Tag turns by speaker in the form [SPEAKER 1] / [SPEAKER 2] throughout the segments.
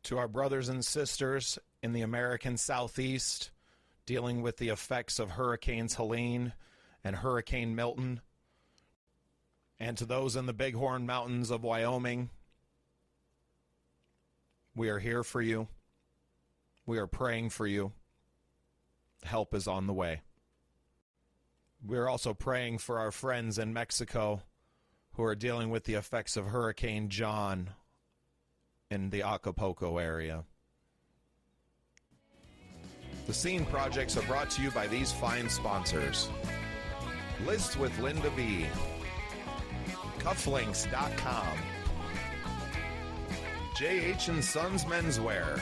[SPEAKER 1] To our brothers and sisters in the American Southeast, dealing with the effects of Hurricanes Helene and Hurricane Milton, and to those in the Bighorn Mountains of Wyoming, we are here for you. We are praying for you. Help is on the way. We are also praying for our friends in Mexico who are dealing with the effects of Hurricane John in the Acapulco area. The Scene Projects are brought to you by these fine sponsors. List with Linda B. Cufflinks.com. J.H. & Sons Menswear.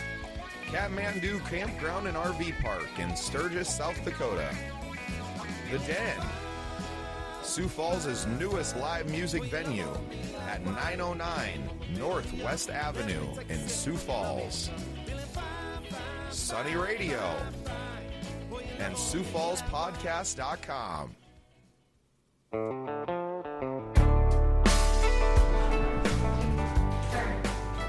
[SPEAKER 1] Kathmandu Campground and RV Park in Sturgis, South Dakota. The Den. Sioux Falls' newest live music venue at 909 Northwest Avenue in Sioux Falls. Sunny Radio and SiouxFallsPodcast.com.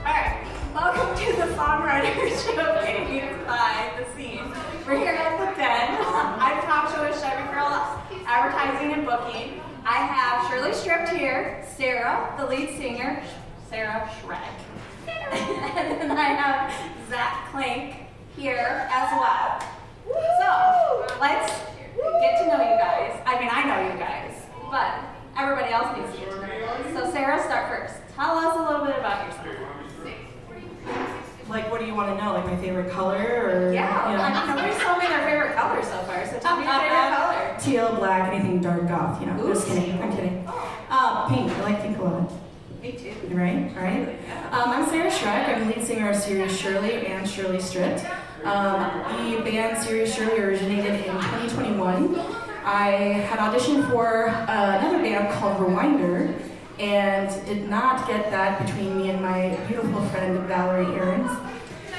[SPEAKER 2] Alright, welcome to the Songwriter Showcase by The Scene. We're here at the Den. I'm Tasha Husaboe, advertising and booking. I have Shirley Stripped here, Sarah, the lead singer, Sarah Schreck. And then I have Klenk here as well. So, let's get to know you guys. I mean, I know you guys, but everybody else needs to get to know you. So Sarah, start first. Tell us a little bit about yourself.
[SPEAKER 3] Like, what do you want to know? Like my favorite color, or
[SPEAKER 2] yeah,
[SPEAKER 3] you know?
[SPEAKER 2] I mean, nobody's told me their favorite color so far. So tell me your favorite color.
[SPEAKER 3] Teal, black, anything dark goth. You know,
[SPEAKER 2] Ooh.
[SPEAKER 3] just kidding. I'm kidding. Pink. I like pink a lot.
[SPEAKER 2] Me too.
[SPEAKER 3] Right. All right. I'm Sarah Schreck. I'm the lead singer of Series Shirley and Shirley Stripped. The band Series Shirley originated in 2021. I had auditioned for another band called Rewinder, and did not get that between me and my beautiful friend Valerie Aarons.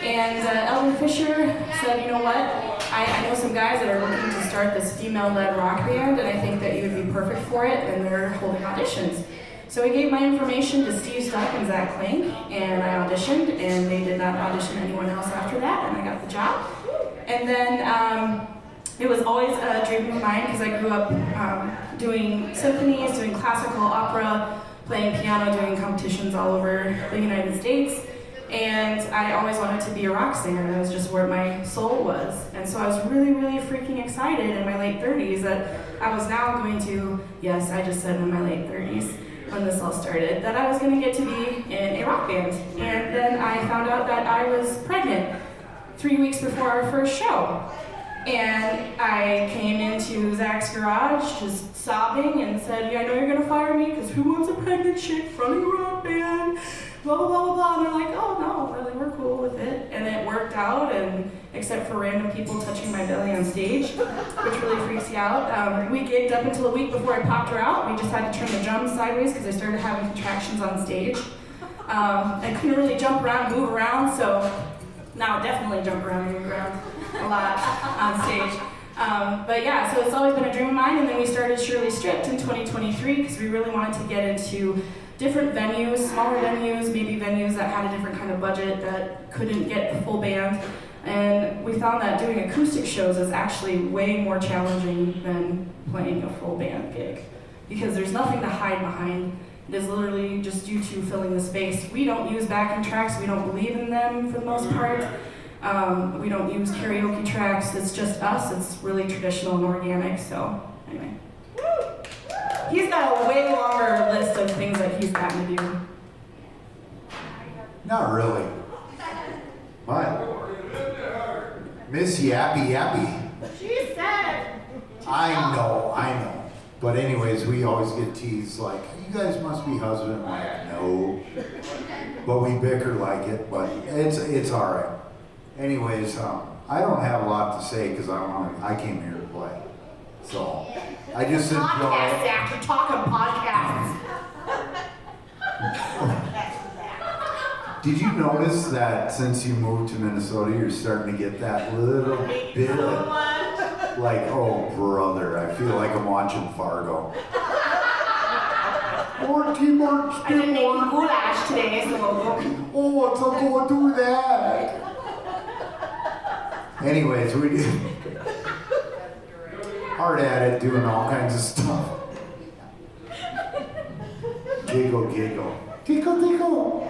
[SPEAKER 3] And Elvin Fisher said, you know what, I know some guys that are looking to start this female-led rock band, and I think that you would be perfect for it, and they're holding auditions. So I gave my information to Steve Stuck and Klenk, and I auditioned, and they did not audition anyone else after that, and I got the job. And then it was always a dream of mine, because I grew up doing symphonies, doing classical opera, playing piano, doing competitions all over the United States. And I always wanted to be a rock singer. That was just where my soul was. And so I was really, really freaking excited in my late 30s that I was now going to, yes, I just said in my late 30s when this all started, that I was going to get to be in a rock band. And then I found out that I was pregnant 3 weeks before our first show. And I came into Zach's garage just sobbing and said, yeah, I know you're going to fire me because who wants a pregnant chick fronting a rock band? Blah, blah, blah, blah, blah. And they're like, oh, no, really, we're cool with it. And it worked out, and except for random people touching my belly on stage, which really freaks you out. We gigged up until a week before I popped her out. We just had to turn the drums sideways because I started having contractions on stage. I couldn't really jump around, move around, so now definitely jump around and move around a lot on stage. But yeah, so it's always been a dream of mine, and then we started Shirley Stripped in 2023 because we really wanted to get into different venues, smaller venues, maybe venues that had a different kind of budget that couldn't get the full band. And we found that doing acoustic shows is actually way more challenging than playing a full band gig because there's nothing to hide behind. It is literally just you two filling the space. We don't use backing tracks. We don't believe in them for the most part. We don't use karaoke tracks. It's just us. It's really traditional and organic. So anyway. He's got a way longer list of things that he's gotten to do.
[SPEAKER 4] Not really. What? Miss Yappy Yappy.
[SPEAKER 2] She said.
[SPEAKER 4] I know. But anyways, we always get teased like, you guys must be husband and wife. No. But we bicker like it, but it's all right. Anyways, I don't have a lot to say because I came here to play. So I just enjoy
[SPEAKER 2] Podcast,
[SPEAKER 4] it.
[SPEAKER 2] Zach. You're talking podcasts.
[SPEAKER 4] Did you notice that since you moved to Minnesota, you're starting to get that little bit of, like, oh brother, I feel like I'm watching Fargo.
[SPEAKER 2] I didn't make goulash today, so
[SPEAKER 4] Oh, so go do that. Anyways, we did hard at it, doing all kinds of stuff. Giggle, giggle. Tickle, tickle.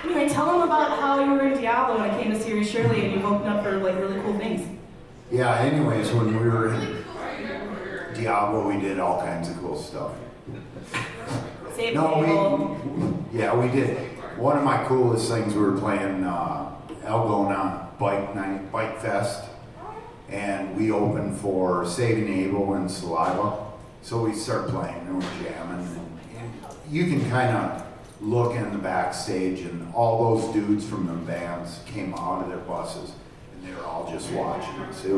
[SPEAKER 3] Anyway, tell them about how you were in Diablo when it came to Serious Shirley and you opened up for like really cool things.
[SPEAKER 4] Yeah, anyways, when we were in Diablo, we did all kinds of cool stuff.
[SPEAKER 3] Save
[SPEAKER 4] No,
[SPEAKER 3] table.
[SPEAKER 4] we did. One of my coolest things, we were playing Algona Bike Fest, and we opened for Saving Abel and Saliva. So we started playing and we're jamming. And you can kind of look in the backstage, and all those dudes from the bands came out of their buses, and they were all just watching us. It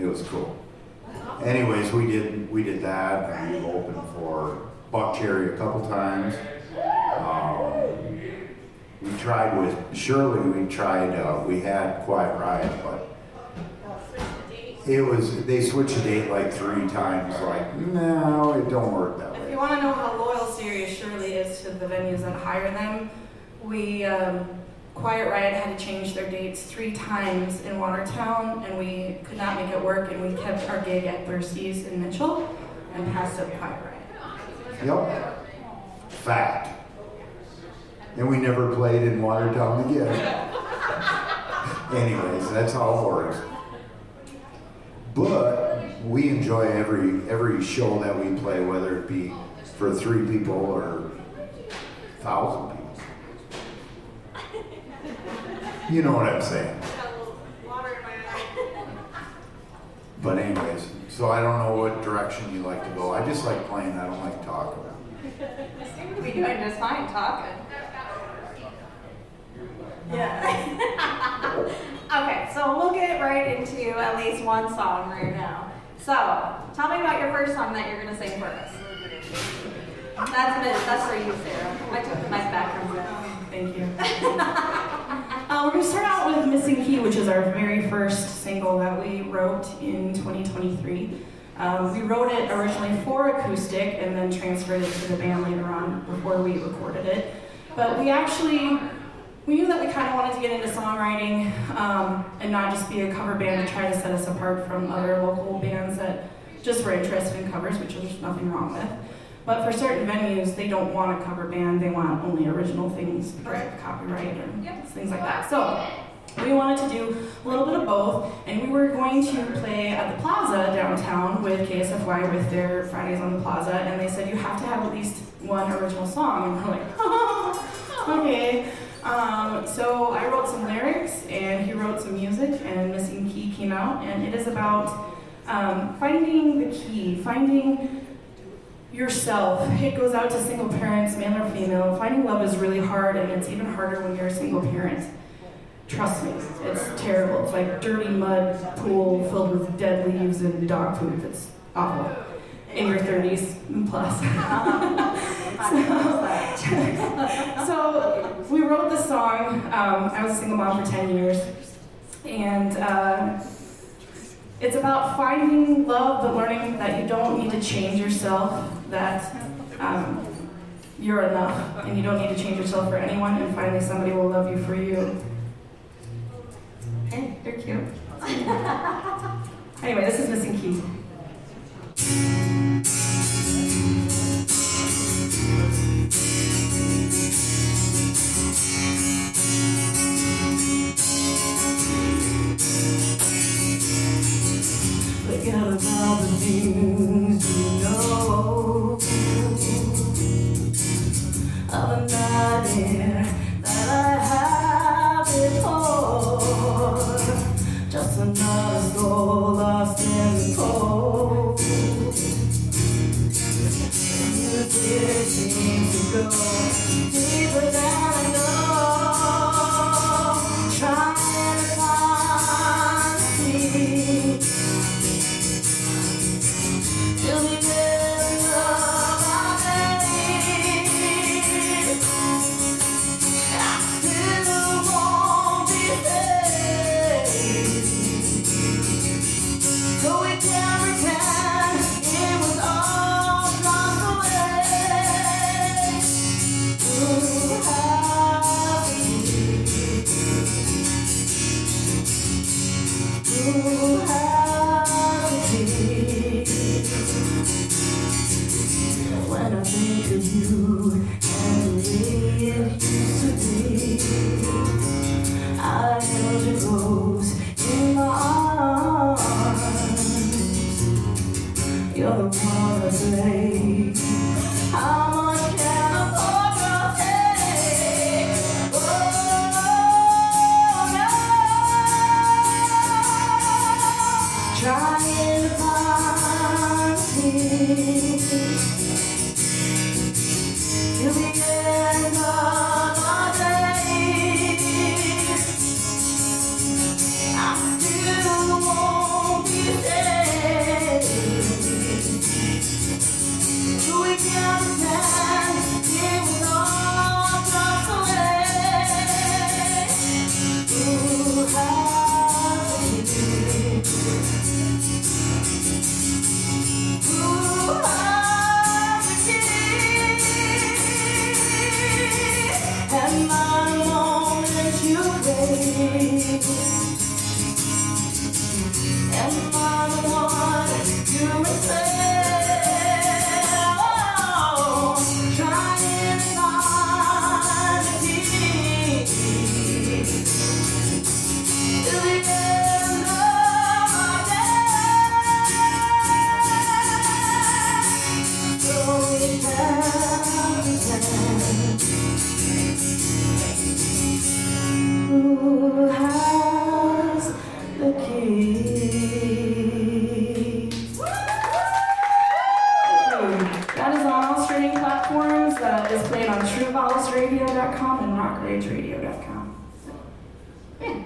[SPEAKER 4] was cool. Anyways, we did that, and we opened for Buck Cherry a couple times. We tried with Shirley. We had Quiet Riot, but they switched the date like 3 times. Like, no, it don't work that
[SPEAKER 3] If
[SPEAKER 4] way.
[SPEAKER 3] you want to know how loyal Serious Shirley is to the venues that hire them, Quiet Riot had to change their dates 3 times in Watertown, and we could not make it work, and we kept our gig at Thirsties in Mitchell and passed up Quiet Riot.
[SPEAKER 4] Yep. Fact. And we never played in Watertown again. Anyways, that's how it works. But we enjoy every show that we play, whether it be for 3 people or 1,000 people. You know what I'm saying. But anyways, so I don't know what direction you like to go. I just like playing, I don't like talking.
[SPEAKER 2] You seem to be doing just fine talking. Yeah. Okay, so we'll get right into at least one song right now. So, tell me about your first song that you're going to sing for us. That's for you, Sarah. I took the mic back from you.
[SPEAKER 3] Thank you. We're going to start out with Missing Key, which is our very first single that we wrote in 2023. We wrote it originally for acoustic and then transferred it to the band later on before we recorded it. But we knew that we kind of wanted to get into songwriting and not just be a cover band to try to set us apart from other local bands that just were interested in covers, which there's nothing wrong with. But for certain venues, they don't want a cover band, they want only original things, like copyright or things like that. So we wanted to do a little bit of both, and we were going to play at the Plaza downtown with KSFY with their Fridays on the Plaza, and they said you have to have at least one original song, and we're like, okay. So I wrote some lyrics, and he wrote some music, and Missing Key came out, and it is about finding the key, finding yourself. It goes out to single parents, male or female. Finding love is really hard, and it's even harder when you're a single parent. Trust me, it's terrible. It's like dirty mud pool filled with dead leaves and dog poop. It's awful. In your 30s and plus. So we wrote this song. I was a single mom for 10 years, and it's about finding love, but learning that you don't need to change yourself, that you're enough, and you don't need to change yourself for anyone, and finally somebody will love you for you. Hey, they're cute. Anyway, this is Missing Key. Forget about the things you know. Of a nightmare that I have before. Just another soul lost in the cold. Music seems to go deeper than I know. Trying to find peace. Till the end. Who has the key? That is on all streaming platforms. Is played on TrueVolsRadio.com and RockRageRadio.com. Yeah.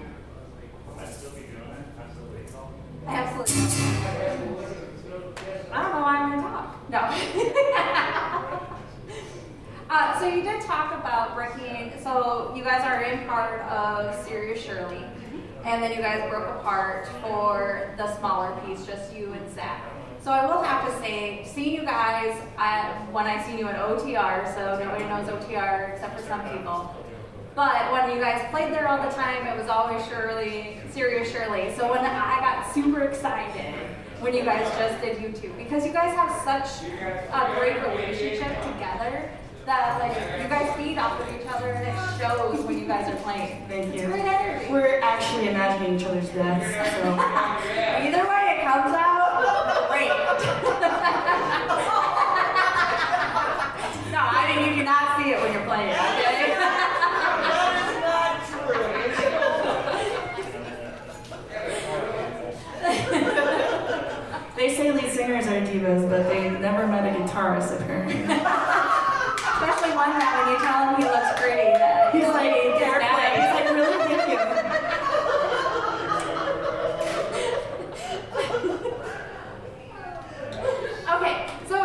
[SPEAKER 2] Absolutely. I don't know why I'm going to talk. No. So you did talk about breaking, so you guys are in part of Serious Shirley, and then you guys broke apart for the smaller piece, just you and Zach. So I will have to say, seeing you guys, when I seen you at OTR, so nobody knows OTR except for some people, but when you guys played there all the time, it was always Shirley, Serious Shirley. So when I got super excited when you guys just did YouTube, because you guys have such a great relationship together that like you guys feed off of each other and it shows when you guys are playing.
[SPEAKER 3] Thank you.
[SPEAKER 2] It's great energy.
[SPEAKER 3] We're actually imagining each other's deaths, so.
[SPEAKER 2] Either way it comes out great. No, I mean you cannot see it when you're playing, okay?
[SPEAKER 3] They say lead singers are divas, but they never met a guitarist apparently.
[SPEAKER 2] Especially one that when you tell him he looks pretty, that
[SPEAKER 3] He's like, careful. He's like, really? Thank you.
[SPEAKER 2] Okay, so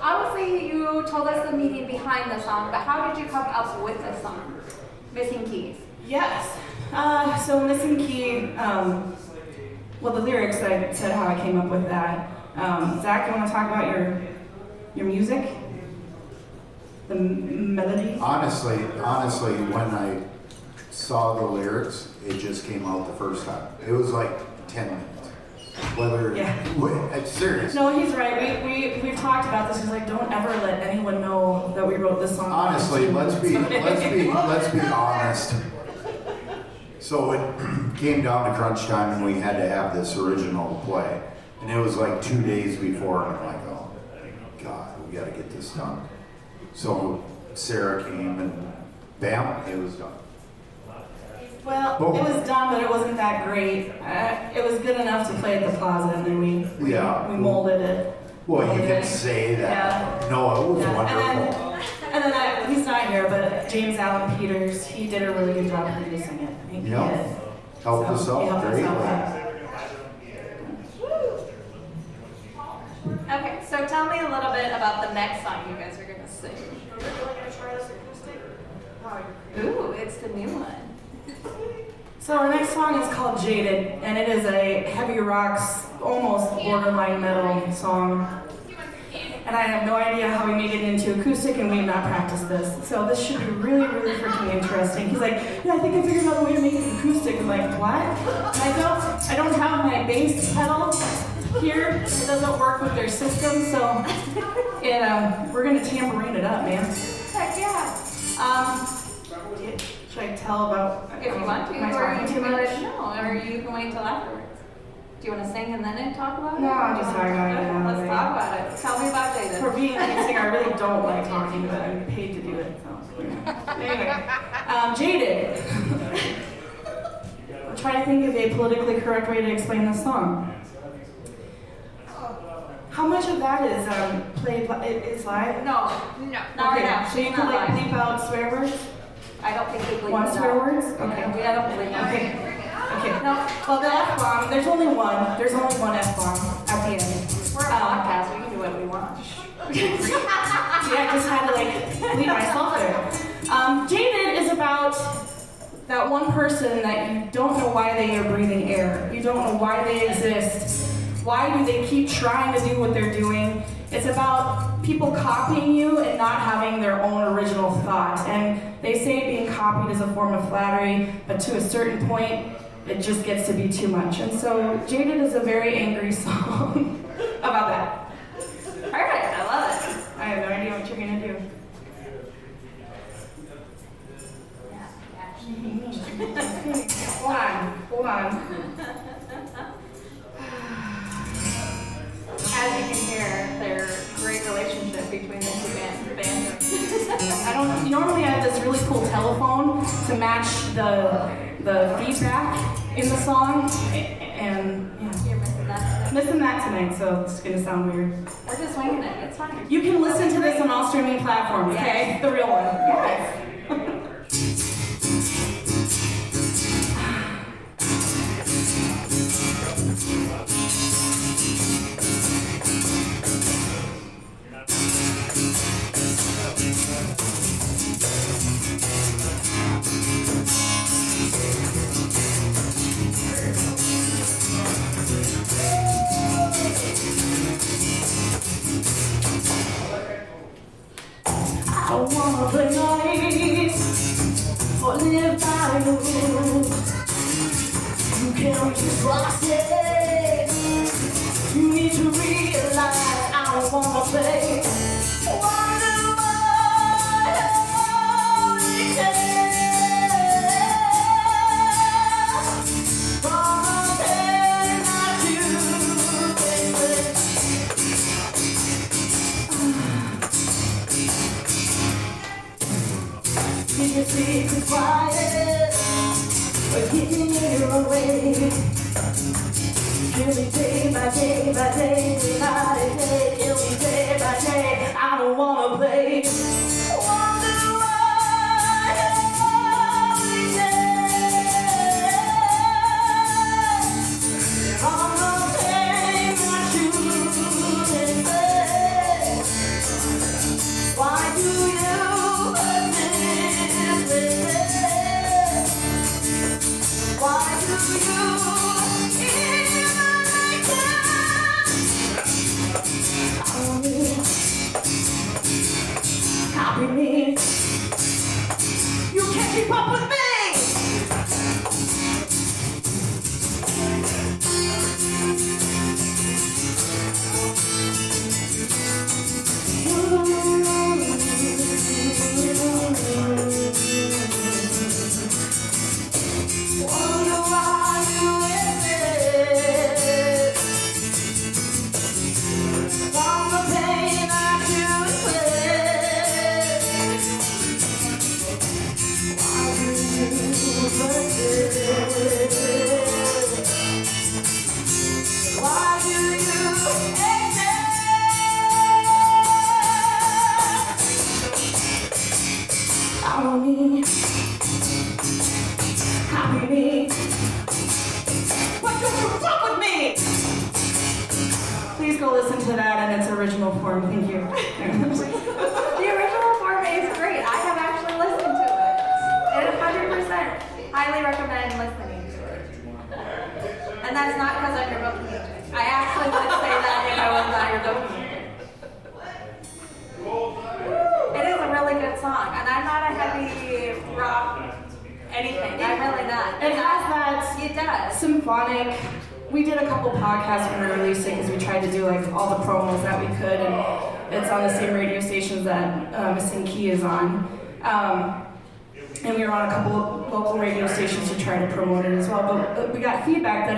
[SPEAKER 2] obviously you told us the meaning behind the song, but how did you come up with the song, Missing Keys?
[SPEAKER 3] Yes. So Missing Key, well the lyrics, I said how I came up with that. Zach, you want to talk about your music? The melody?
[SPEAKER 4] Honestly, when I saw the lyrics, it just came out the first time. It was like 10 minutes. It's serious.
[SPEAKER 3] No, he's right. We've talked about this. He's like, don't ever let anyone know that we wrote this song.
[SPEAKER 4] Honestly, let's be honest. So it came down to crunch time, and we had to have this original play, and it was like 2 days before, and I'm like, oh God, we got to get this done. So Sarah came, and bam, it was done.
[SPEAKER 3] Well,
[SPEAKER 4] Boom.
[SPEAKER 3] it was done, but it wasn't that great. It was good enough to play at the plaza, and then we molded it.
[SPEAKER 4] Well, you can say that.
[SPEAKER 3] Yeah.
[SPEAKER 4] No, it was
[SPEAKER 3] Yeah.
[SPEAKER 4] wonderful.
[SPEAKER 3] And then he's not here, but James Allen Peters, he did a really good job producing it. He did.
[SPEAKER 4] Helped us
[SPEAKER 3] He
[SPEAKER 4] out
[SPEAKER 3] helped us
[SPEAKER 4] greatly.
[SPEAKER 3] out.
[SPEAKER 2] Okay, so tell me a little bit about the next song you guys are going to sing. Ooh, it's the new one.
[SPEAKER 3] So our next song is called Jaded, and it is a heavy rocks, almost borderline metal song. And I have no idea how we made it into acoustic, and we have not practiced this. So this should be really, really freaking interesting. He's like, yeah, I think I figured out a way to make it acoustic. I'm like, what? And I don't have my bass pedal here. It doesn't work with their system, so we're gonna tambourine it up, man.
[SPEAKER 2] Heck yeah.
[SPEAKER 3] Should I tell about?
[SPEAKER 2] If you want to,
[SPEAKER 3] am I
[SPEAKER 2] or
[SPEAKER 3] talking
[SPEAKER 2] you
[SPEAKER 3] too
[SPEAKER 2] can let
[SPEAKER 3] much?
[SPEAKER 2] it know, or you can wait till afterwards. Do you want to sing and then talk about it?
[SPEAKER 3] No, I'll just talk about it now,
[SPEAKER 2] Let's
[SPEAKER 3] baby.
[SPEAKER 2] talk about it. Tell me about Jada.
[SPEAKER 3] For being a lead singer, I really don't like talking, but I'm paid to do it. So. Anyway, Jaded. I'm trying to think of a politically correct way to explain this song. How much of that is played? Is live?
[SPEAKER 2] No, not right now.
[SPEAKER 3] So you can like bleep out swear words.
[SPEAKER 2] I don't think we believe
[SPEAKER 3] One
[SPEAKER 2] that.
[SPEAKER 3] swear words? Okay.
[SPEAKER 2] I don't believe that.
[SPEAKER 3] Okay. No. Well, the F-bomb. There's only one. There's only one F-bomb at the end.
[SPEAKER 2] We're a podcast. We can do what we want.
[SPEAKER 3] Yeah, I just had to like lead myself there. Jaded is about that one person that you don't know why they are breathing air. You don't know why they exist. Why do they keep trying to do what they're doing? It's about people copying you and not having their own original thought. And they say being copied is a form of flattery, but to a certain point, it just gets to be too much. And so Jaded is a very angry song about that.
[SPEAKER 2] Perfect. I love it.
[SPEAKER 3] I have no idea what you're gonna do. Hold on.
[SPEAKER 2] As you can hear, their great relationship between the two bands.
[SPEAKER 3] Normally I have this really cool telephone to match the feedback in the song, and yeah.
[SPEAKER 2] You're missing that today.
[SPEAKER 3] Missing that tonight, so it's gonna sound weird.
[SPEAKER 2] We're just winging it. It's fine.
[SPEAKER 3] You can listen to this on all streaming platforms, okay? The real one. Yes. I wanna play nice or live by the rules. You can't reach this rocket. You need to realize I don't wanna play. Wonder what only cares from the pain I do, baby. Keep your secrets quiet, but getting in your way. Kill me day by day by day, day by day. Kill me day by day. I don't wanna play. Wonder why we dance on the pain I choose and say. Why do you hurt this way? Why do you even like that? Copy me. You can't keep up with me. Wonder why you with it. From the pain I do with. Why do you hurt it? Why do you hate it? I don't need copy me. What goes wrong with me? Please go listen to that in its original form. Thank you.
[SPEAKER 2] The original form is great. I have actually listened to it. And 100% highly recommend listening to it. And that's not because I'm your booking agent. I actually would say that if I was not your booking agent. It is a really good song. And I'm not a heavy rock anything. I'm really not.
[SPEAKER 3] It has that
[SPEAKER 2] It does.
[SPEAKER 3] symphonic. We did a couple podcasts when we released it because we tried to do like all the promos that we could, and it's on the same radio stations that Missing Key is on. And we were on a couple of local radio stations to try to promote it as well. But we got feedback that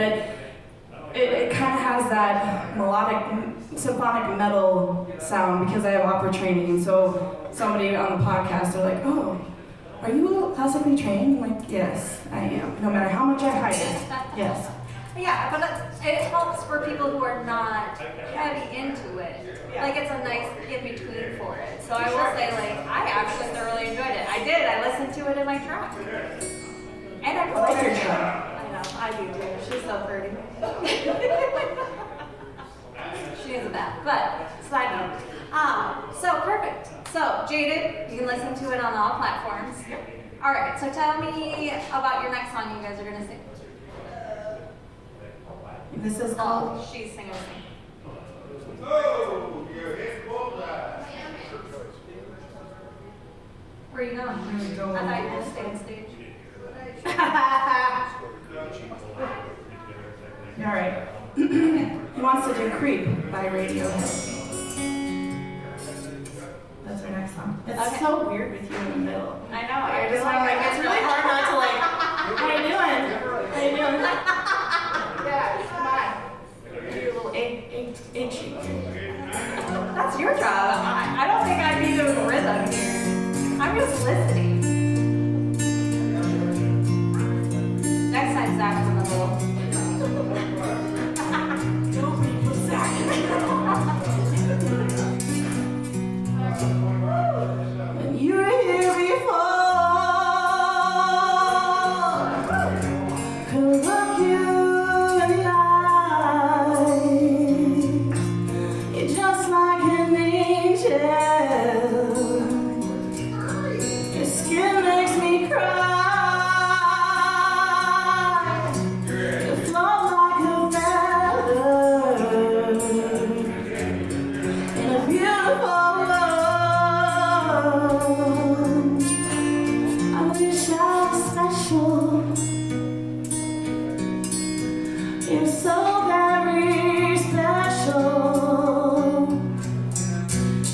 [SPEAKER 3] it kind of has that melodic, symphonic metal sound because I have opera training. And so somebody on the podcast, they're like, "Oh, are you classically trained?" I'm like, "Yes, I am. No matter how much I hide it, yes."
[SPEAKER 2] Yeah, but it helps for people who are not heavy into it. Like, it's a nice in-between for it. So I will say, like, I actually thoroughly enjoyed it. I did. I listened to it in my truck. And I
[SPEAKER 3] like your
[SPEAKER 2] her.
[SPEAKER 3] truck.
[SPEAKER 2] I know, I do too. She's so pretty. She is the best. But, side note. So, perfect. So, Jaded, you can listen to it on all platforms. All right, so tell me about your next song you guys are going to sing.
[SPEAKER 3] This is called.
[SPEAKER 2] Oh, she's singing. Where are you going? I thought you were going to stay on stage.
[SPEAKER 3] All right. He wants to do "Creep" by Radiohead. That's our next song. It's
[SPEAKER 2] Okay.
[SPEAKER 3] so weird with you in the middle.
[SPEAKER 2] I know. I
[SPEAKER 3] It's
[SPEAKER 2] like
[SPEAKER 3] like it's really hard not to like. How you doing? How you doing? Yeah, come on. Do a little egg shake.
[SPEAKER 2] That's your job. I don't think I'd be doing rhythm here.
[SPEAKER 3] special. You're so very special.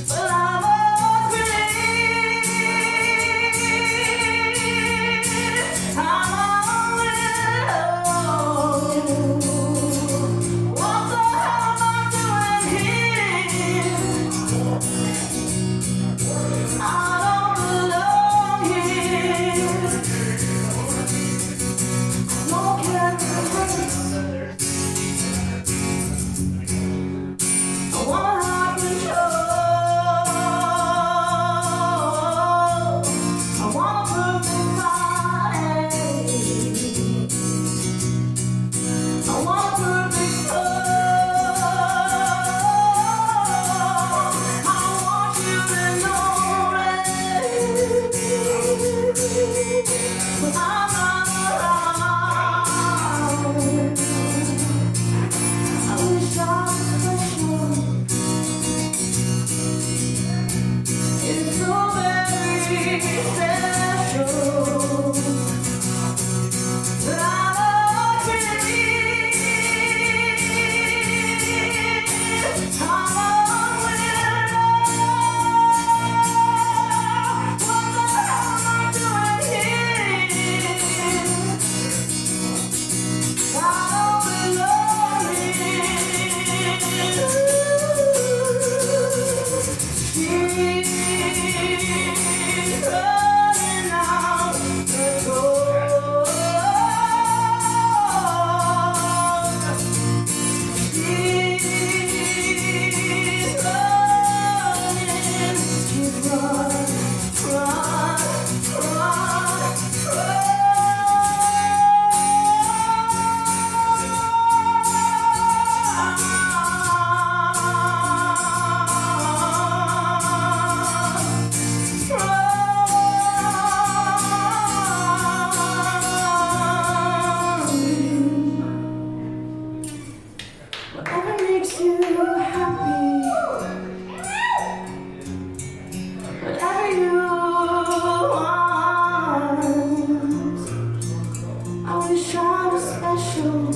[SPEAKER 3] But I'm afraid I'm alone. What the hell am I doing here? I don't belong here. No carrots. I wanna have control. I wanna prove somebody. I wanna prove it I want you to know it. But I'm not around. I wish I was special. It's so very special. But I'm afraid I'm a weirdo. What the hell am I doing here? I don't belong here. She's running out the door. She's whatever makes you happy, whatever you want. I wish I was special.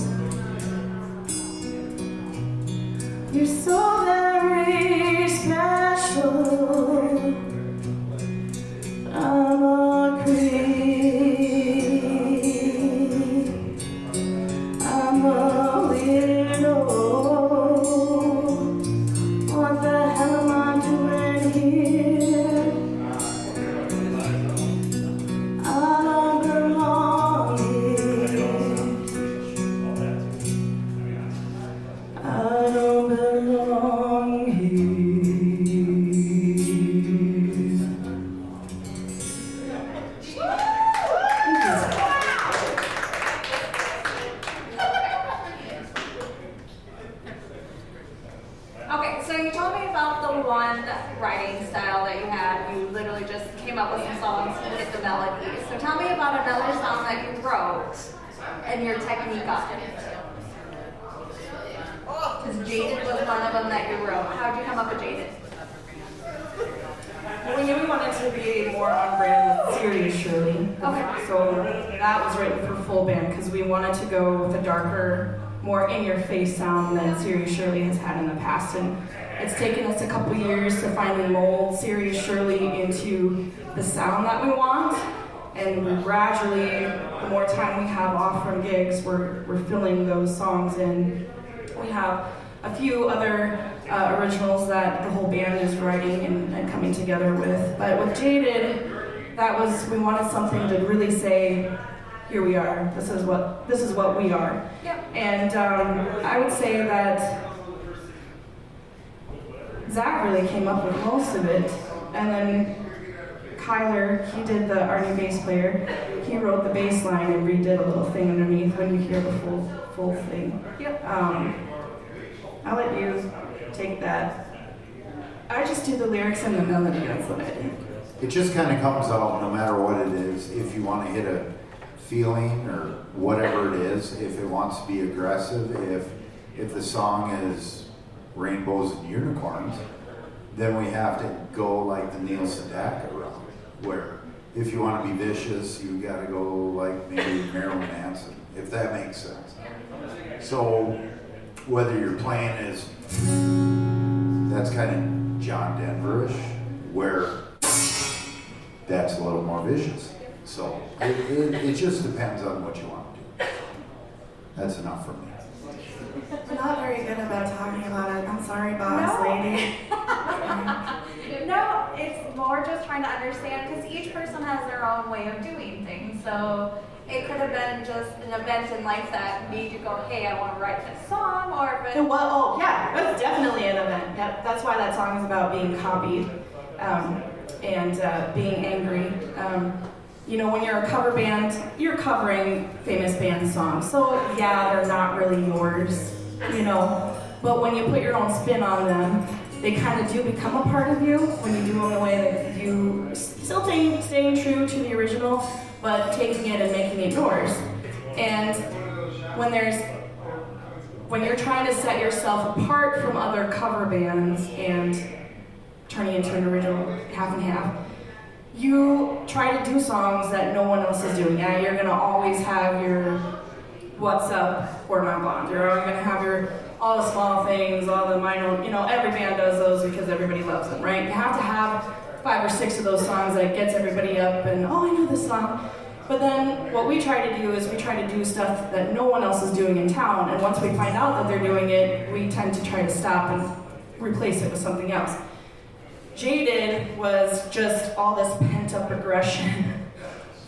[SPEAKER 3] You're so very special. I'm a creep. I'm a weirdo. What the hell am I doing here? I don't belong here. I don't belong here.
[SPEAKER 2] Okay, so you told me about the one writing style that you had. You literally just came up with some songs to hit the melody. So tell me about another song that you wrote and your technique on it. Because Jaded was one of them that you wrote. How'd you come up with Jaded?
[SPEAKER 3] Well, we knew we wanted to be more on brand with Serious Shirley.
[SPEAKER 2] Okay.
[SPEAKER 3] So that was written for full band because we wanted to go with a darker, more in-your-face sound than Serious Shirley has had in the past. And it's taken us a couple years to finally mold Serious Shirley into the sound that we want. And gradually, the more time we have off from gigs, we're filling those songs in. We have a few other originals that the whole band is writing and coming together with. But with Jaded, we wanted something to really say, here we are. This is what we are.
[SPEAKER 2] Yep.
[SPEAKER 3] And I would say that Zach really came up with most of it, and then Kyler, he did our new bass player. He wrote the bass line and redid a little thing underneath when you hear the full thing.
[SPEAKER 2] Yep.
[SPEAKER 3] I'll let you take that. I just do the lyrics and the melody. That's what I do.
[SPEAKER 4] It just kind of comes out no matter what it is. If you want to hit a feeling or whatever it is, if it wants to be aggressive, if the song is rainbows and unicorns, then we have to go like the Neil Sedaka route, where if you want to be vicious, you got to go like maybe Marilyn Manson, if that makes sense. So whether you're playing is, that's kind of John Denver-ish, where that's a little more vicious. So it just depends on what you want to do. That's enough for me.
[SPEAKER 3] We're not very good about talking about it. I'm sorry, boss lady.
[SPEAKER 2] No, it's more just trying to understand because each person has their own way of doing things. So it could have been just an event in life that made you go, hey, I want to write this song, or if it,
[SPEAKER 3] Well, oh yeah, that's definitely an event. That's why that song is about being copied and being angry. You know, when you're a cover band, you're covering famous band songs. So yeah, they're not really yours, you know. But when you put your own spin on them, they kind of do become a part of you when you do them in a way that you still staying true to the original, but taking it and making it yours. And when you're trying to set yourself apart from other cover bands and turning into an original half and half, you try to do songs that no one else is doing. Yeah, you're gonna always have your What's Up or My Blonde. You're always gonna have your all the small things, all the minor, you know, every band does those because everybody loves them, right? You have to have 5 or 6 of those songs that gets everybody up and, oh, I know this song. But then what we try to do is we try to do stuff that no one else is doing in town, and once we find out that they're doing it, we tend to try to stop and replace it with something else. Jaded was just all this pent-up aggression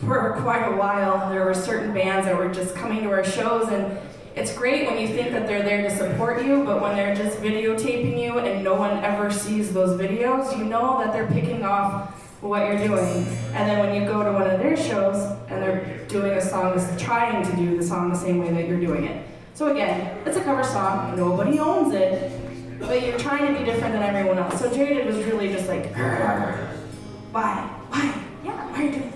[SPEAKER 3] for quite a while. There were certain bands that were just coming to our shows, and it's great when you think that they're there to support you, but when they're just videotaping you and no one ever sees those videos, you know that they're picking off what you're doing. And then when you go to one of their shows and they're doing a song that's trying to do the song the same way that you're doing it. So again, it's a cover song, nobody owns it, but you're trying to be different than everyone else. So Jaded was really just like, why?
[SPEAKER 2] yeah.
[SPEAKER 3] Why are you doing this?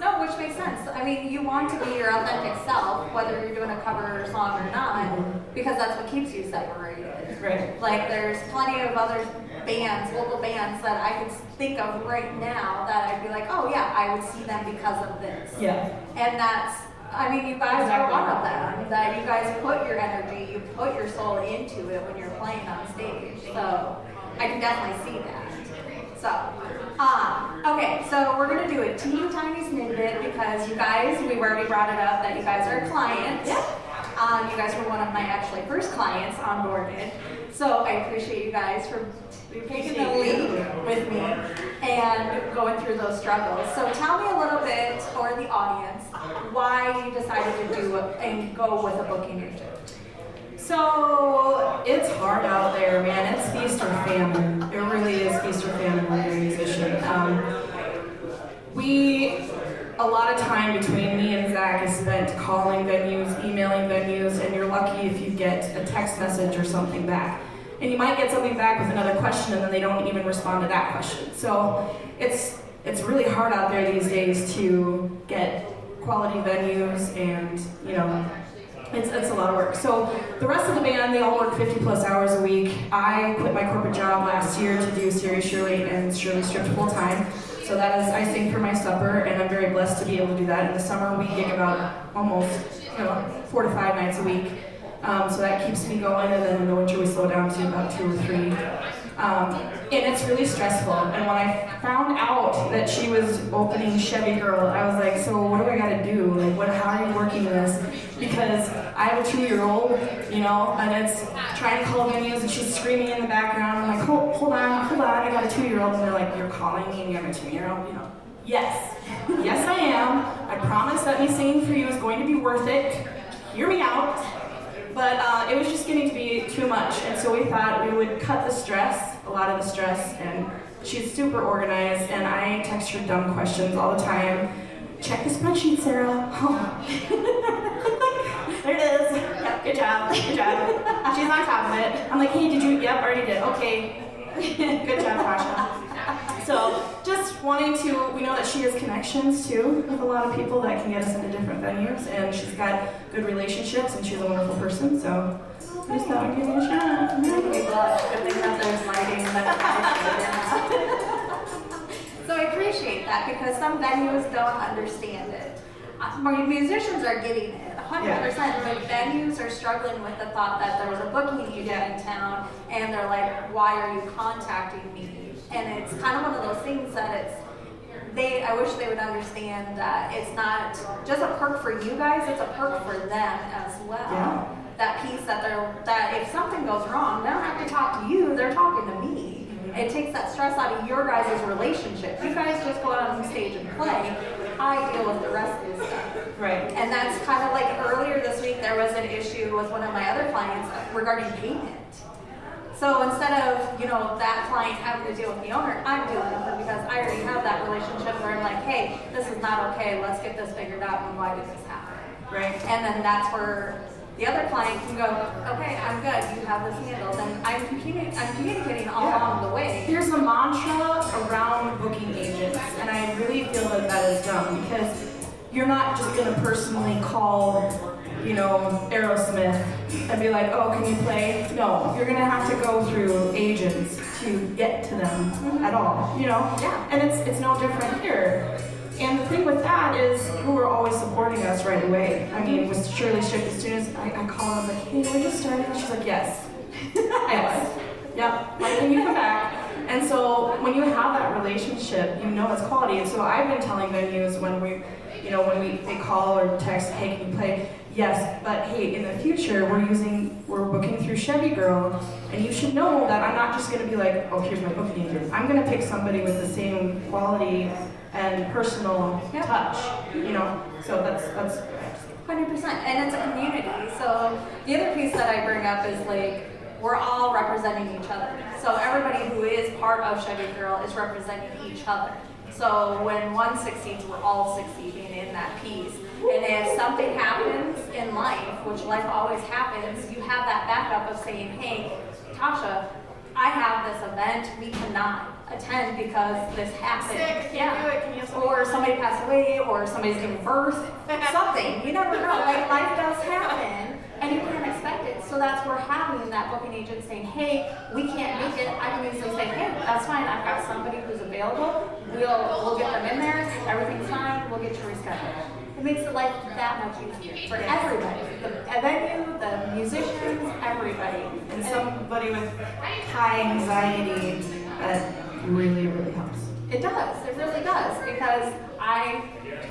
[SPEAKER 2] No, which makes sense. I mean, you want to be your authentic self, whether you're doing a cover song or not, because that's what keeps you separated.
[SPEAKER 3] Right.
[SPEAKER 2] Like, there's plenty of other bands, local bands, that I could think of right now that I'd be like, oh yeah, I would see them because of this.
[SPEAKER 3] Yeah.
[SPEAKER 2] And that's, I mean, you guys are one of them, that you guys put your energy, you put your soul into it when you're playing on stage. So, I can definitely see that. So, okay, so we're gonna do a teeny tiny snippet because you guys, we've already brought it up that you guys are a client. You guys were one of my actually first clients onboarded. So I appreciate you guys for taking the lead with me and going through those struggles. So tell me a little bit, or the audience, why you decided to do it and go with a booking agent.
[SPEAKER 3] So, it's hard out there, man. It's feast or famine. It really is feast or famine when you're a musician. A lot of time between me and Zach is spent calling venues, emailing venues, and you're lucky if you get a text message or something back. And you might get something back with another question, and then they don't even respond to that question. So, it's really hard out there these days to get quality venues, and, you know, it's a lot of work. So the rest of the band, they all work 50 plus hours a week. I quit my corporate job last year to do Serious Shirley and Shirley Stripped full time. So that is, I sing for my supper, and I'm very blessed to be able to do that. In the summer, we gig about almost 4 to 5 nights a week. So that keeps me going, and then in the winter we slow down to about 2 or 3. And it's really stressful. And when I found out that she was opening Chevy Girl, I was like, so what do I gotta do? Like, how are you working this? Because I have a 2-year-old, you know, and it's trying to call venues, and she's screaming in the background. I'm like, hold on, I got a 2-year-old. And they're like, you're calling me and you have a 2-year-old? You know, yes, yes I am. I promise that me singing for you is going to be worth it. Hear me out. But it was just getting to be too much, and so we thought we would cut the stress, a lot of the stress, and she's super organized, and I text her dumb questions all the time. Check the spreadsheet, Sarah. Oh. There it is. Yep, good job. She's on top of it. I'm like, hey, did you? Yep, already did. Okay. Good job, Tasha. So just wanting to, we know that she has connections too with a lot of people that can get us into different venues, and she's got good relationships, and she's a wonderful person, so I just thought I'd give you a shot.
[SPEAKER 2] We blush. Good thing that there's lighting. So I appreciate that because some venues don't understand it. Musicians are getting it, 100%, but venues are struggling with the thought that there was a booking agent in town and they're like, why are you contacting me? And it's kind of one of those things that I wish they would understand that it's not just a perk for you guys, it's a perk for them as well.
[SPEAKER 3] Yeah.
[SPEAKER 2] That piece that if something goes wrong, they don't have to talk to you, they're talking to me. It takes that stress out of your guys' relationship. You guys just go out on stage and play. I deal with the rest of this stuff.
[SPEAKER 3] Right.
[SPEAKER 2] And that's kind of like earlier this week, there was an issue with one of my other clients regarding payment. So instead of, that client having to deal with the owner, I'm dealing with it because I already have that relationship where I'm like, hey, this is not okay. Let's get this figured out and why did this happen?
[SPEAKER 3] Right.
[SPEAKER 2] And then that's where the other client can go, okay, I'm good, you have this handled, and I'm communicating all along the way.
[SPEAKER 3] There's a mantra around booking agents, and I really feel that is dumb because you're not just going to personally call, Aerosmith and be like, oh, can you play? No, you're going to have to go through agents to get to them at all,
[SPEAKER 2] Yeah.
[SPEAKER 3] And it's no different here. And the thing with that is, who are always supporting us right away. I mean, with Shirley Stripped, as soon as I call her, I was like, hey, we're just starting. She's like, yes. Yes. Yep. When can you come back? And so when you have that relationship, it's quality. And so I've been telling venues when they call or text, hey, can you play? Yes, but hey, in the future, we're booking through Chevy Girl, and you should know that I'm not just going to be like, oh, here's my booking agent. I'm going to pick somebody with the same quality and personal touch, so that's
[SPEAKER 2] 100%, and it's a community. So the other piece that I bring up is like, we're all representing each other. So everybody who is part of Chevy Girl is representing each other. So when one succeeds, we're all succeeding in that piece. And if something happens in life, which life always happens, you have that backup of saying, hey, Tasha, I have this event, we cannot attend because this happened. Or somebody passed away, or somebody's giving birth, something. You never know. Like, life does happen, and you can't expect it. So that's where having that booking agent saying, hey, we can't make it. I can easily say, hey, that's fine. I've got somebody who's available. We'll get them in there. Everything's fine. We'll get you rescheduled. It makes it life that much easier for everybody. The venue, the musicians, everybody.
[SPEAKER 3] And somebody with high anxiety, that really, really helps.
[SPEAKER 2] It does. It really does. Because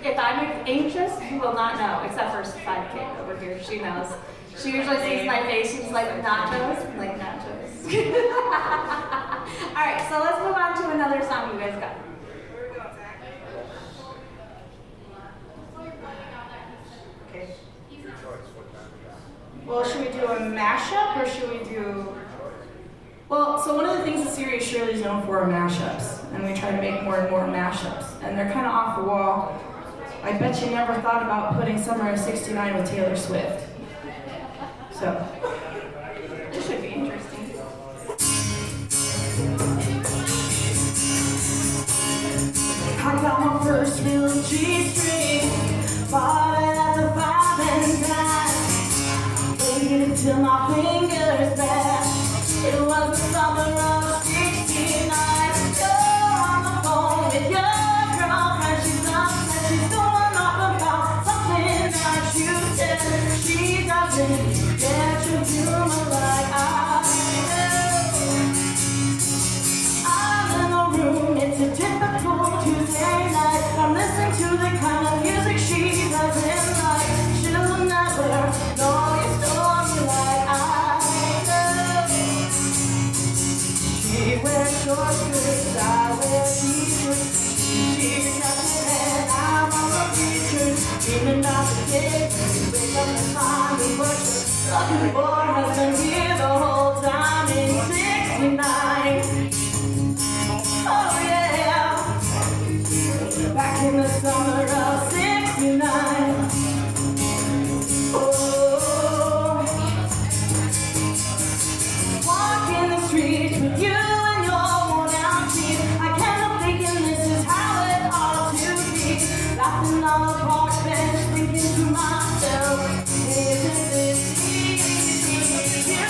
[SPEAKER 2] if I'm anxious, you will not know, except for sidekick over here. She knows. She usually sees my face. She's like, nachos? I'm like, nachos. All right, so let's move on to another song you guys got.
[SPEAKER 3] Okay. Well, should we do a mashup or should we do... Well, so one of the things that Serious Shirley is known for are mashups, and we try to make more and more mashups, and they're kind of off the wall. I bet you never thought about putting Summer of '69 with Taylor Swift. So,
[SPEAKER 2] This should be interesting.
[SPEAKER 3] I got my first real G-string, bought it at the 5 and dime, waited till my fingers bled. It was the summer of '69. You're on the phone with your girlfriend. She's upset. She's going off about something that you said. She doesn't get your humor like I do. I'm in the room. It's a typical Tuesday night. I'm listening to the kind of music she doesn't like. She'll never know your story like I do. She wears short skirts, I wear t-shirts. She's nothing and I'm on the features. Dreaming about the day when you wake up and find me. What you're looking for has been here the whole time in '69. Oh yeah, back in the summer of '69. Oh, walking the streets with you and your worn out teeth. I can't help thinking this is how it ought to be. Laughing on the park bench, thinking to myself, isn't this easy? You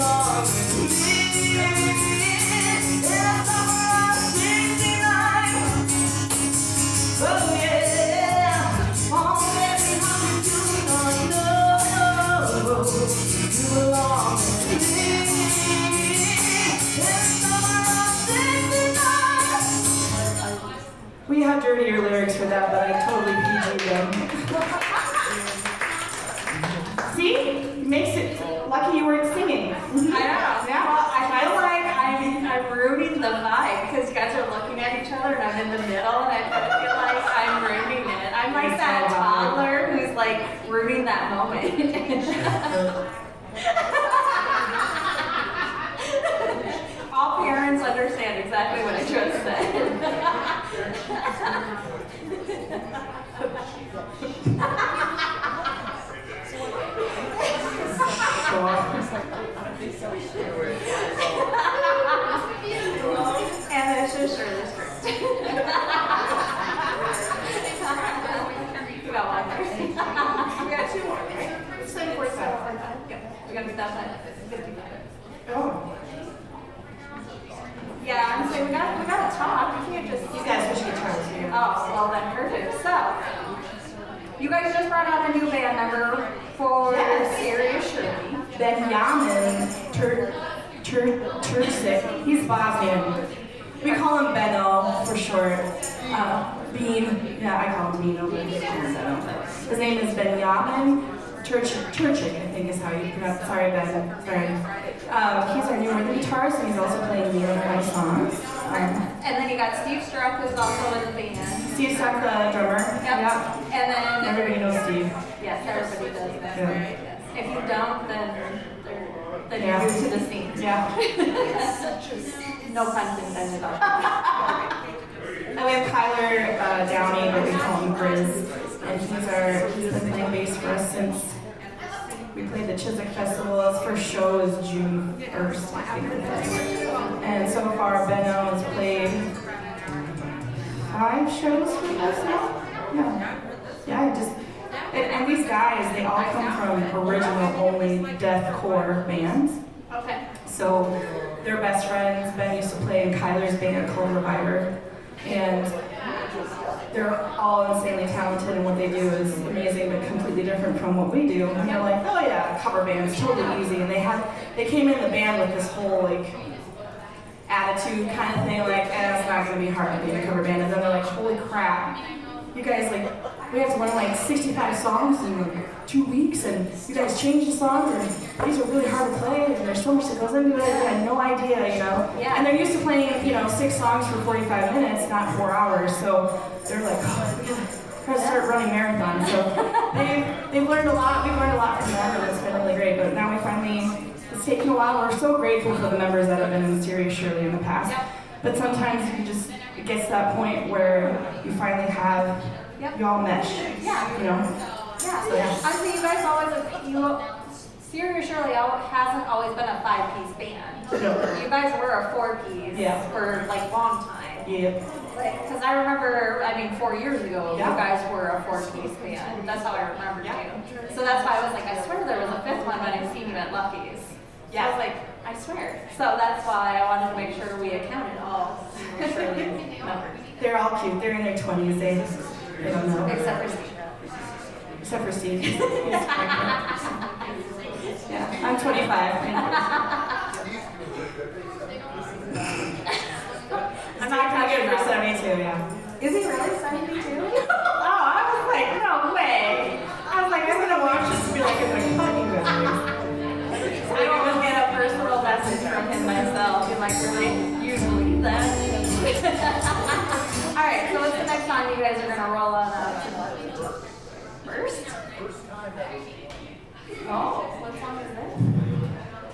[SPEAKER 3] belong with me. In the summer of '69. Oh yeah, all every hundred you know, you belong with me. In the summer of '69. We have dirtier lyrics for that, but I totally PG'd them. See? It makes it lucky you weren't singing.
[SPEAKER 2] I know.
[SPEAKER 3] Yeah.
[SPEAKER 2] Well, I feel like I'm ruining the vibe because you guys are looking at each other and I'm in the middle and I kind of feel like I'm ruining it. I'm like that toddler who's like ruining that moment. All parents understand exactly what I just said. And it's just Shirley Stripped. We got one more. We got two more, right?
[SPEAKER 3] It's like 45.
[SPEAKER 2] Yeah, we gotta be that side. 55.
[SPEAKER 3] Oh.
[SPEAKER 2] Yeah, I'm saying we gotta talk. We can't just.
[SPEAKER 3] You guys wish guitars here.
[SPEAKER 2] Oh, well then perfect. So, you guys just brought out a new band member for Serious Shirley.
[SPEAKER 3] Benjamin Turcic. He's Bosnian. We call him Benno for short. Bean, yeah, I call him Bean over here. His name is Benjamin Turcic, I think is how you pronounce it. Sorry, Ben. Sorry. He's our new rhythm guitarist, and he's also playing the other kind of songs.
[SPEAKER 2] And then you got Steve Schreck, who's also in the band.
[SPEAKER 3] Steve's the drummer.
[SPEAKER 2] Yep. And then
[SPEAKER 3] Everybody knows Steve.
[SPEAKER 2] yes, everybody does that.
[SPEAKER 3] Yeah.
[SPEAKER 2] Yes. If you don't, then you're
[SPEAKER 3] Yeah.
[SPEAKER 2] new to the scene.
[SPEAKER 3] Yeah.
[SPEAKER 2] No pun intended.
[SPEAKER 3] And we have Kyler Downey, but we call him Grizz. And he's been playing bass for us since we played the Chiswick Festival. His first show is June 1st, I think it is. And so far, Benno has played 5 shows for us now. Yeah, and these guys, they all come from original only deathcore bands.
[SPEAKER 2] Okay.
[SPEAKER 3] So they're best friends. Ben used to play in Kyler's band called Reviver. And they're all insanely talented, and what they do is amazing, but completely different from what we do. And they're like, oh yeah, cover band's totally easy. And they came in the band with this whole like attitude kind of thing, like, it's not gonna be hard to be in a cover band. And then they're like, holy crap, you guys, like, we have to learn like 65 songs in like 2 weeks, and you guys change the songs, and these are really hard to play, and there's so much that goes into it. I had no idea, you know.
[SPEAKER 2] Yeah.
[SPEAKER 3] And they're used to playing, 6 songs for 45 minutes, not 4 hours. So they're like, oh, we gotta start running marathons. So they've learned a lot. We've learned a lot from them, and it's been really great. But now we finally, it's taken a while. We're so grateful for the members that have been in Serious Shirley in the past.
[SPEAKER 2] Yep.
[SPEAKER 3] But sometimes it gets to that point where you finally have y'all mesh.
[SPEAKER 2] Yeah.
[SPEAKER 3] You know.
[SPEAKER 2] Yeah.
[SPEAKER 3] So, yeah.
[SPEAKER 2] Honestly, you guys Serious Shirley hasn't always been a 5-piece band.
[SPEAKER 3] No.
[SPEAKER 2] You guys were a 4-piece for like long time.
[SPEAKER 3] Yeah.
[SPEAKER 2] Because I remember, 4 years ago,
[SPEAKER 3] Yeah.
[SPEAKER 2] you guys were a 4-piece band. That's how I remembered you. So that's why I was like, I swear there was a 5th one, but I didn't see you at Lucky's.
[SPEAKER 3] Yeah.
[SPEAKER 2] I was like, I swear. So that's why I wanted to make sure we accounted all Shirley members.
[SPEAKER 3] They're all cute. They're in their 20s. They don't know.
[SPEAKER 2] Except for Steve.
[SPEAKER 3] Except for Steve. He's yeah, I'm 25. I'm not gonna get it for 72, yeah.
[SPEAKER 2] Is he really 72?
[SPEAKER 3] Oh, I was like, no way. I was like, I'm gonna watch this and be like, I'm like, fucking good.
[SPEAKER 2] I don't even get a personal message from him myself. He's like, really? You believe that? Alright, so what's the next song you guys are gonna roll on up? First? Oh, what song is this?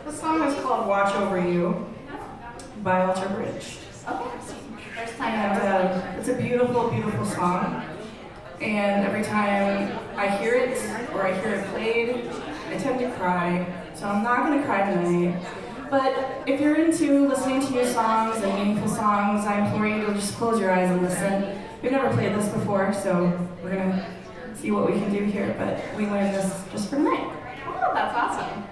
[SPEAKER 3] The song is called Watch Over You by Alter Bridge.
[SPEAKER 2] Okay. First time
[SPEAKER 3] And
[SPEAKER 2] ever.
[SPEAKER 3] it's a beautiful, beautiful song. And every time I hear it or I hear it played, I tend to cry. So I'm not going to cry tonight. But if you're into listening to new songs and meaningful songs, I implore you to just close your eyes and listen. We've never played this before, so we're going to see what we can do here. But we learned this just for tonight.
[SPEAKER 2] Oh, that's awesome.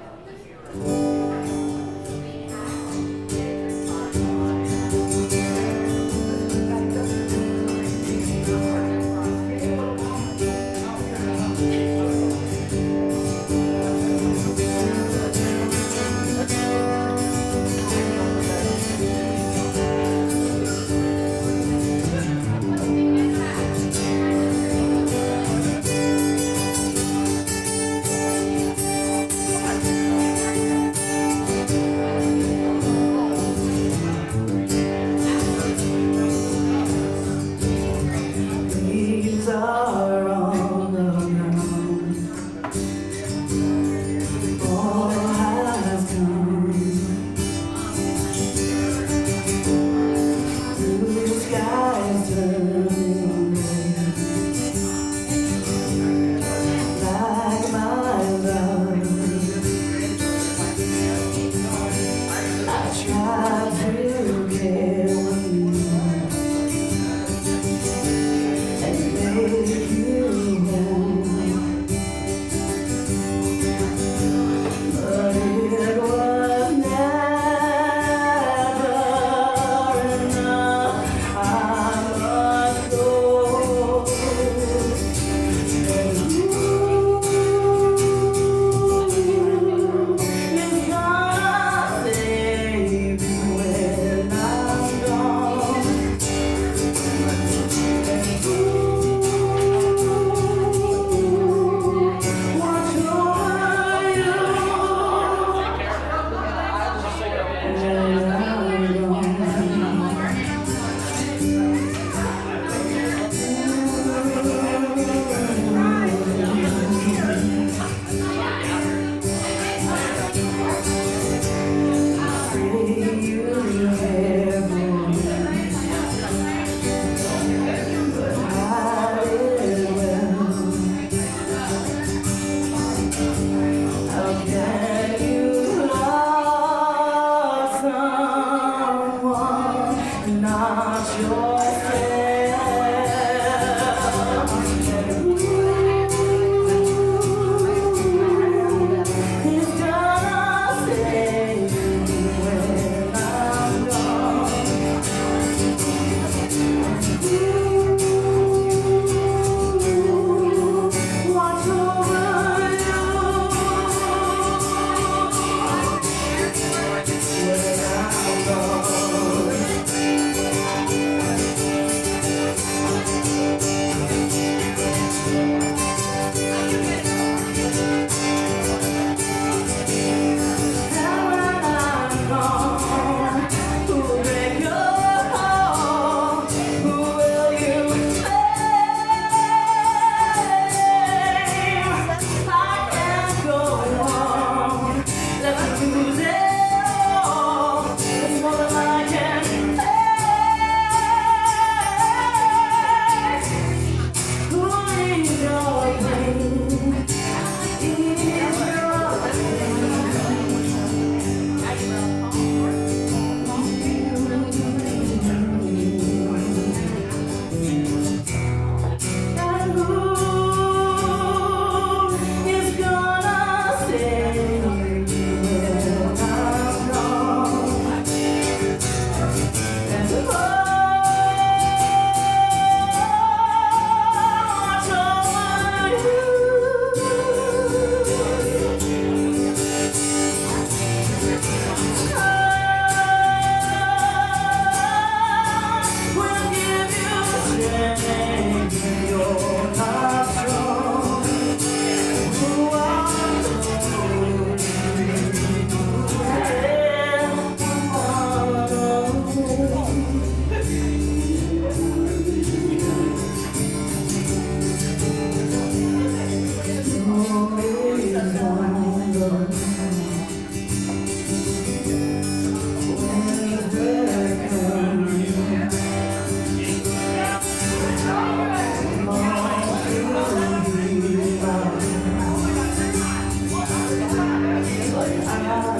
[SPEAKER 2] Yeah,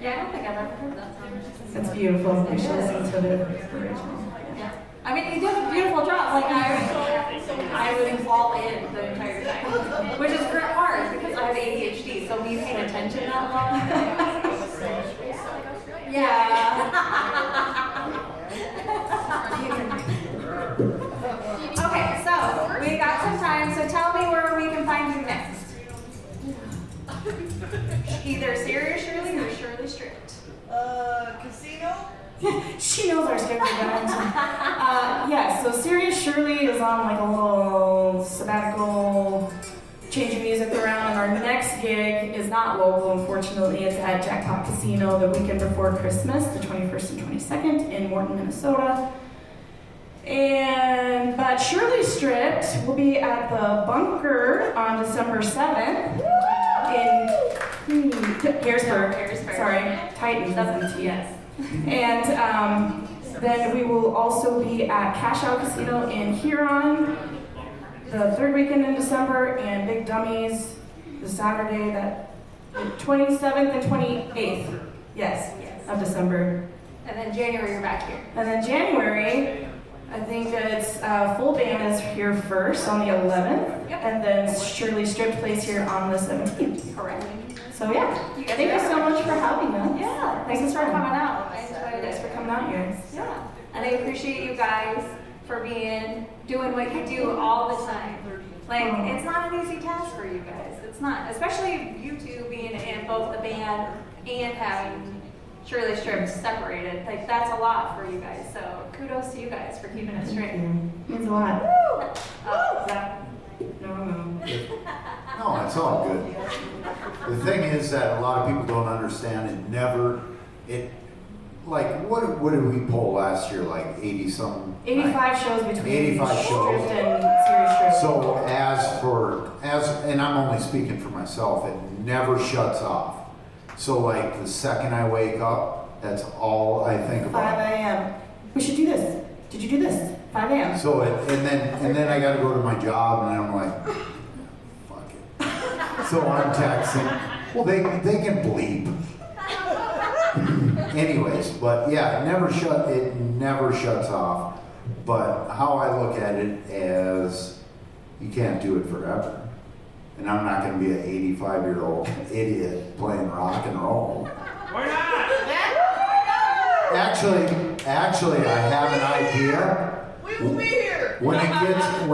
[SPEAKER 2] I don't think I've ever heard that song.
[SPEAKER 3] It's beautiful. We should listen to the original.
[SPEAKER 2] Yeah. I mean, you did a beautiful job. Like, I would fall in the entire time, which is hard because I have ADHD, so me paying attention that long. Yeah. Okay, so we got some time, so tell me where we can find you next. Either Serious Shirley or Shirley Stripped.
[SPEAKER 5] Casino?
[SPEAKER 3] She knows our schedule down. Yeah, so Serious Shirley is on like a little sabbatical, changing music around. Our next gig is not local, unfortunately. It's at Jackpot Casino the weekend before Christmas, the 21st and 22nd in Morton, Minnesota. But Shirley Stripped will be at the Bunker on December 7th in Harrisburg. Sorry, Titans. Yes. And then we will also be at Cash Out Casino in Huron the third weekend in December, and Big Dummies the Saturday, the 27th and 28th, of December.
[SPEAKER 2] And then January, you're back here.
[SPEAKER 3] And then January, I think it's full band is here first on the 11th, and then Shirley Stripped plays here on the 17th.
[SPEAKER 2] Correct.
[SPEAKER 3] So yeah, thank you so much for having us.
[SPEAKER 2] Yeah, thanks for coming out. I enjoyed
[SPEAKER 3] Thanks
[SPEAKER 2] it.
[SPEAKER 3] for coming out here.
[SPEAKER 2] Yeah, and I appreciate you guys for doing what you do all the time. Like, it's not an easy task for you guys. It's not, especially you two being in both the band and having Shirley Stripped separated. Like, that's a lot for you guys. So kudos to you guys for keeping it straight.
[SPEAKER 3] Means a lot.
[SPEAKER 2] Oh, Zach.
[SPEAKER 3] No.
[SPEAKER 4] No, it's all good. The thing is that a lot of people don't understand what did we pull last year? Like 80 something?
[SPEAKER 3] 85 shows between
[SPEAKER 4] 85 shows.
[SPEAKER 3] Stripped and Serious Stripped.
[SPEAKER 4] So and I'm only speaking for myself, it never shuts off. So like the second I wake up, that's all I think
[SPEAKER 3] 5
[SPEAKER 4] about.
[SPEAKER 3] a.m. We should do this. Did you do this? 5 a.m.
[SPEAKER 4] So and then I got to go to my job, and I'm like, fuck it. So I'm texting. Well, they can bleep. Anyways, but yeah, it never shuts off. But how I look at it as you can't do it forever. And I'm not going to be an 85-year-old idiot playing rock and roll.
[SPEAKER 5] Why not?
[SPEAKER 4] Actually, I have an idea.
[SPEAKER 5] We will be here.
[SPEAKER 4] When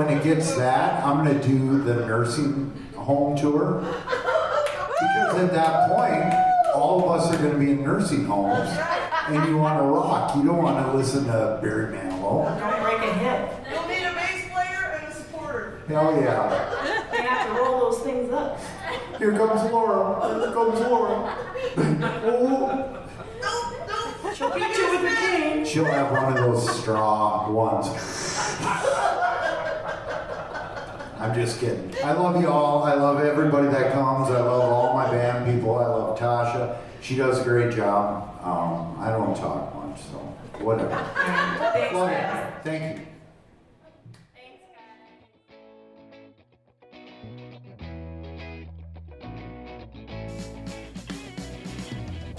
[SPEAKER 4] it gets that, I'm going to do the nursing home tour. Because at that point, all of us are going to be in nursing homes, and you want to rock. You don't want to listen to Barry Manilow.
[SPEAKER 3] Don't break a hip.
[SPEAKER 5] You'll need a bass player and a supporter.
[SPEAKER 4] Hell yeah.
[SPEAKER 3] You have to roll those things up.
[SPEAKER 4] Here comes Laura. Here comes Laura. Oh.
[SPEAKER 3] She'll beat you with her cane.
[SPEAKER 4] She'll have one of those straw ones. I'm just kidding. I love you all. I love everybody that comes. I love all my band people. I love Tasha. She does a great job. I don't talk much, so whatever.
[SPEAKER 3] Thanks,
[SPEAKER 4] Love
[SPEAKER 3] guys.
[SPEAKER 4] you. Thank you.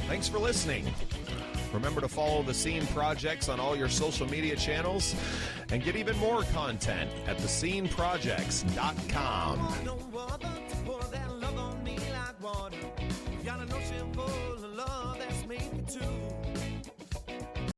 [SPEAKER 1] Thanks for listening. Remember to follow the Scene Projects on all your social media channels and get even more content at thesceneprojects.com.